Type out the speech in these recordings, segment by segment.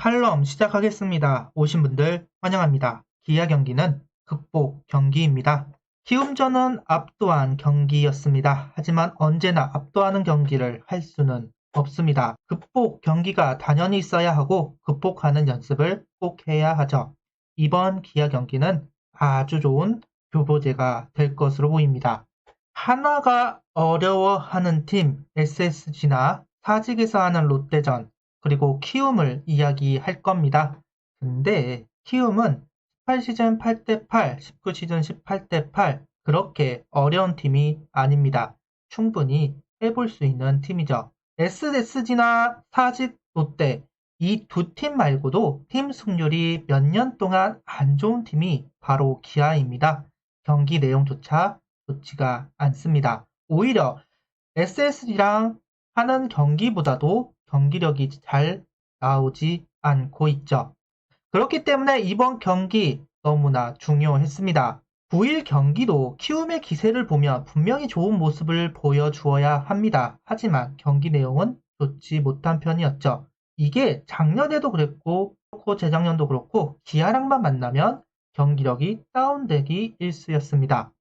칼럼 시작하겠습니다. 오신 분들 환영합니다. 기아 경기는 극복 경기입니다. 키움전은 압도한 경기였습니다. 하지만 언제나 압도하는 경기를 할 수는 없습니다. 극복 경기가 당연히 있어야 하고 극복하는 연습을 꼭 해야 하죠. 이번 기아 경기는 아주 좋은 교보제가 될 것으로 보입니다. 한화가 어려워하는 팀 SSG나 사직에서 하는 롯데전 그리고 키움을 이야기할 겁니다. 근데 키움은 18시즌 8대8, 19시즌 18대8 그렇게 어려운 팀이 아닙니다. 충분히 해볼 수 있는 팀이죠. SSG나 사직, 롯데 이 두 팀 말고도 팀 승률이 몇 년 동안 안 좋은 팀이 바로 기아입니다. 경기 내용조차 좋지가 않습니다. 오히려 SSG랑 하는 경기보다도 경기력이 잘 나오지 않고 있죠. 그렇기 때문에 이번 경기 너무나 중요했습니다. 9일 경기도 키움의 기세를 보면 분명히 좋은 모습을 보여주어야 합니다. 하지만 경기 내용은 좋지 못한 편이었죠. 이게 작년에도 그랬고 재작년도 그렇고 기아랑만 만나면 경기력이 다운되기 일쑤였습니다.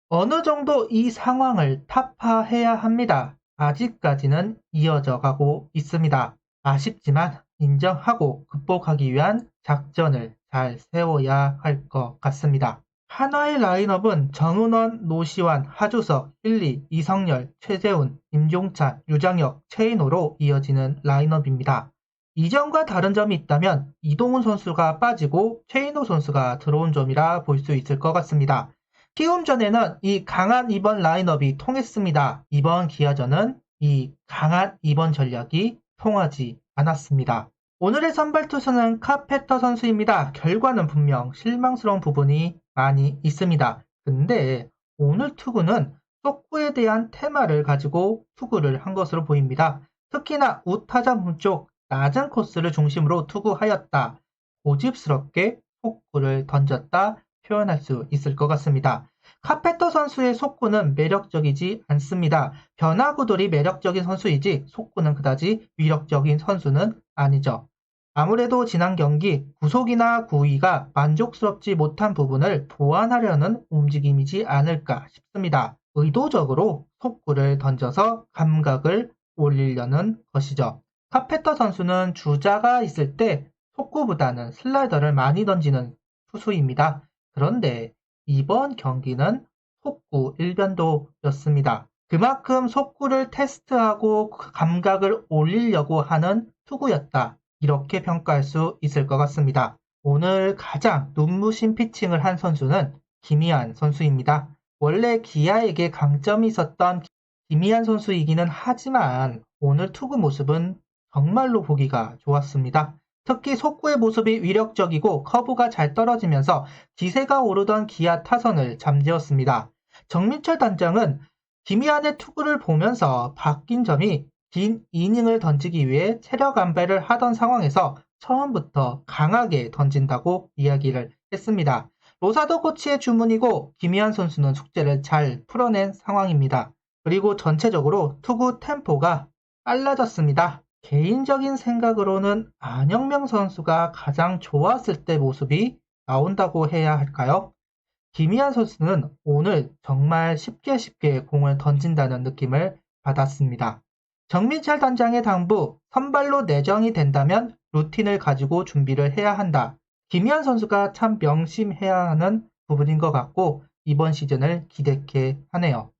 어느 정도 이 상황을 타파해야 합니다. 아직까지는 이어져 가고 있습니다. 아쉽지만 인정하고 극복하기 위한 작전을 잘 세워야 할 것 같습니다. 한화의 라인업은 정은원, 노시환, 하주석, 힐리, 이성열, 최재훈, 임종찬, 유장혁, 최인호로 이어지는 라인업입니다. 이전과 다른 점이 있다면 이동훈 선수가 빠지고 최인호 선수가 들어온 점이라 볼 수 있을 것 같습니다. 키움전에는 이 강한 2번 라인업이 통했습니다. 이번 기아전은 이 강한 2번 전략이 통하지 않았습니다. 오늘의 선발 투수는 카페터 선수입니다. 결과는 분명 실망스러운 부분이 많이 있습니다. 근데 오늘 투구는 속구에 대한 테마를 가지고 투구를 한 것으로 보입니다. 특히나 우타자 몸쪽 낮은 코스를 중심으로 투구하였다. 고집스럽게 속구를 던졌다 표현할 수 있을 것 같습니다. 카페터 선수의 속구는 매력적이지 않습니다. 변화구들이 매력적인 선수이지 속구는 그다지 위력적인 선수는 아니죠. 아무래도 지난 경기 구속이나 구위가 만족스럽지 못한 부분을 보완하려는 움직임이지 않을까 싶습니다. 의도적으로 속구를 던져서 감각을 올리려는 것이죠. 카페터 선수는 주자가 있을 때 속구보다는 슬라이더를 많이 던지는 투수입니다. 그런데 이번 경기는 속구 일변도였습니다. 그만큼 속구를 테스트하고 감각을 올리려고 하는 투구였다. 이렇게 평가할 수 있을 것 같습니다. 오늘 가장 눈부신 피칭을 한 선수는 김희한 선수입니다. 원래 기아에게 강점이 있었던 김희한 선수이기는 하지만 오늘 투구 모습은 정말로 보기가 좋았습니다. 특히 속구의 모습이 위력적이고 커브가 잘 떨어지면서 기세가 오르던 기아 타선을 잠재웠습니다. 정민철 단장은 김희한의 투구를 보면서 바뀐 점이 긴 이닝을 던지기 위해 체력 안배를 하던 상황에서 처음부터 강하게 던진다고 이야기를 했습니다. 로사도 코치의 주문이고 김희한 선수는 숙제를 잘 풀어낸 상황입니다. 그리고 전체적으로 투구 템포가 빨라졌습니다. 개인적인 생각으로는 안영명 선수가 가장 좋았을 때 모습이 나온다고 해야 할까요? 김희한 선수는 오늘 정말 쉽게 공을 던진다는 느낌을 받았습니다. 정민철 단장의 당부, 선발로 내정이 된다면 루틴을 가지고 준비를 해야 한다. 김희한 선수가 참 명심해야 하는 부분인 것 같고 이번 시즌을 기대케 하네요.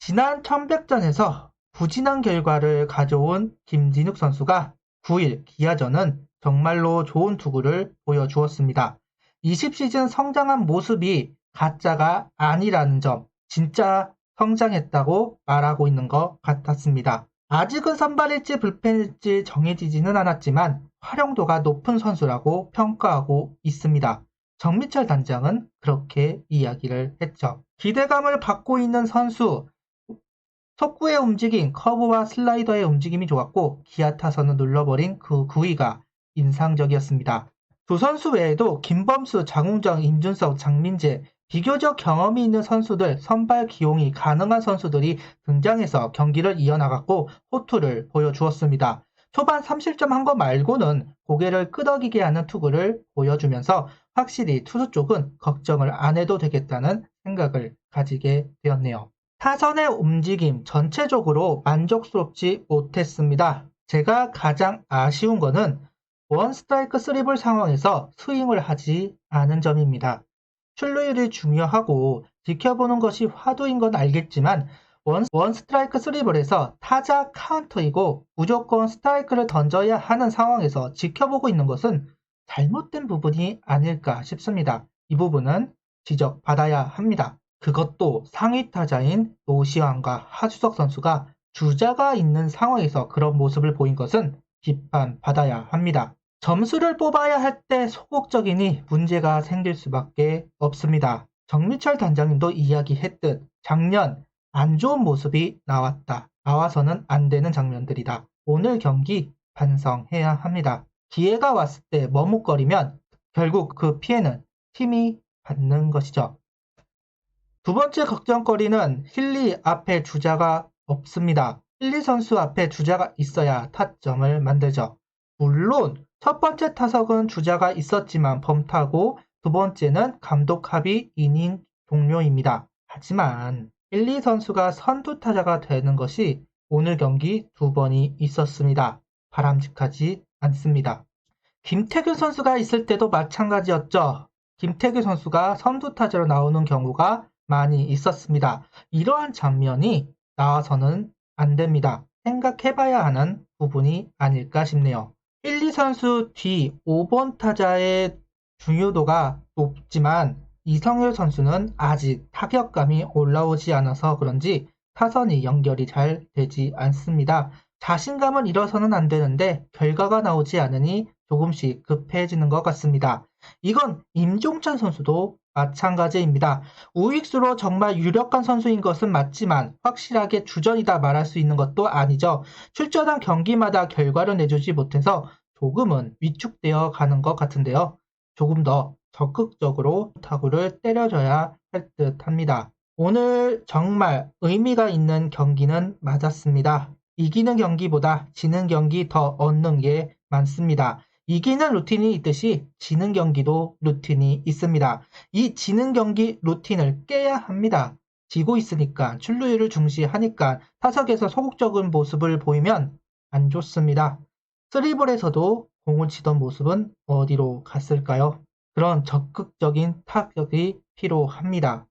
지난 청백전에서 부진한 결과를 가져온 김진욱 선수가 9일 기아전은 정말로 좋은 투구를 보여주었습니다. 20시즌 성장한 모습이 가짜가 아니라는 점, 진짜 성장했다고 말하고 있는 것 같았습니다. 아직은 선발일지 불펜일지 정해지지는 않았지만 활용도가 높은 선수라고 평가하고 있습니다. 정민철 단장은 그렇게 이야기를 했죠. 기대감을 받고 있는 선수, 속구의 움직임, 커브와 슬라이더의 움직임이 좋았고 기아 타선은 눌러버린 그 구위가 인상적이었습니다. 두 선수 외에도 김범수, 장웅정, 임준석, 장민재 비교적 경험이 있는 선수들, 선발 기용이 가능한 선수들이 등장해서 경기를 이어나갔고 호투를 보여주었습니다. 초반 3실점 한 거 말고는 고개를 끄덕이게 하는 투구를 보여주면서 확실히 투수 쪽은 걱정을 안 해도 되겠다는 생각을 가지게 되었네요. 타선의 움직임 전체적으로 만족스럽지 못했습니다. 제가 가장 아쉬운 거는 원 스트라이크 3볼 상황에서 스윙을 하지 않은 점입니다. 출루율이 중요하고 지켜보는 것이 화두인 건 알겠지만 원 스트라이크 3볼에서 타자 카운터이고 무조건 스트라이크를 던져야 하는 상황에서 지켜보고 있는 것은 잘못된 부분이 아닐까 싶습니다. 이 부분은 지적받아야 합니다. 그것도 상위 타자인 노시환과 하주석 선수가 주자가 있는 상황에서 그런 모습을 보인 것은 비판받아야 합니다. 점수를 뽑아야 할 때 소극적이니 문제가 생길 수밖에 없습니다. 정민철 단장님도 이야기했듯 작년 안 좋은 모습이 나왔다. 나와서는 안 되는 장면들이다. 오늘 경기 반성해야 합니다. 기회가 왔을 때 머뭇거리면 결국 그 피해는 팀이 받는 것이죠. 두 번째 걱정거리는 힐리 앞에 주자가 없습니다. 힐리 선수 앞에 주자가 있어야 타점을 만들죠. 물론 첫 번째 타석은 주자가 있었지만 범타고 두 번째는 감독 합의 이닝 종료입니다. 하지만 힐리 선수가 선두 타자가 되는 것이 오늘 경기 두 번이 있었습니다. 바람직하지 않습니다. 김태균 선수가 있을 때도 마찬가지였죠. 김태균 선수가 선두 타자로 나오는 경우가 많이 있었습니다. 이러한 장면이 나와서는 안 됩니다. 생각해봐야 하는 부분이 아닐까 싶네요. 1, 2 선수 뒤 5번 타자의 중요도가 높지만 이성열 선수는 아직 타격감이 올라오지 않아서 그런지 타선이 연결이 잘 되지 않습니다. 자신감은 잃어서는 안 되는데 결과가 나오지 않으니 조금씩 급해지는 것 같습니다. 이건 임종찬 선수도 마찬가지입니다. 우익수로 정말 유력한 선수인 것은 맞지만 확실하게 주전이다 말할 수 있는 것도 아니죠. 출전한 경기마다 결과를 내주지 못해서 조금은 위축되어 가는 것 같은데요. 조금 더 적극적으로 타구를 때려줘야 할 듯 합니다. 오늘 정말 의미가 있는 경기는 맞았습니다. 이기는 경기보다 지는 경기 더 얻는 게 많습니다. 이기는 루틴이 있듯이 지는 경기도 루틴이 있습니다. 이 지는 경기 루틴을 깨야 합니다. 지고 있으니까 출루율을 중시하니까 타석에서 소극적인 모습을 보이면 안 좋습니다. 쓰리볼에서도 공을 치던 모습은 어디로 갔을까요? 그런 적극적인 타격이 필요합니다.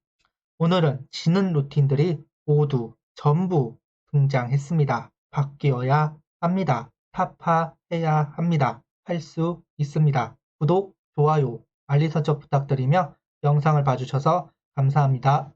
오늘은 지는 루틴들이 모두 전부 등장했습니다. 바뀌어야 합니다. 타파해야 합니다. 할 수 있습니다. 구독, 좋아요, 알림 설정 부탁드리며 영상을 봐주셔서 감사합니다.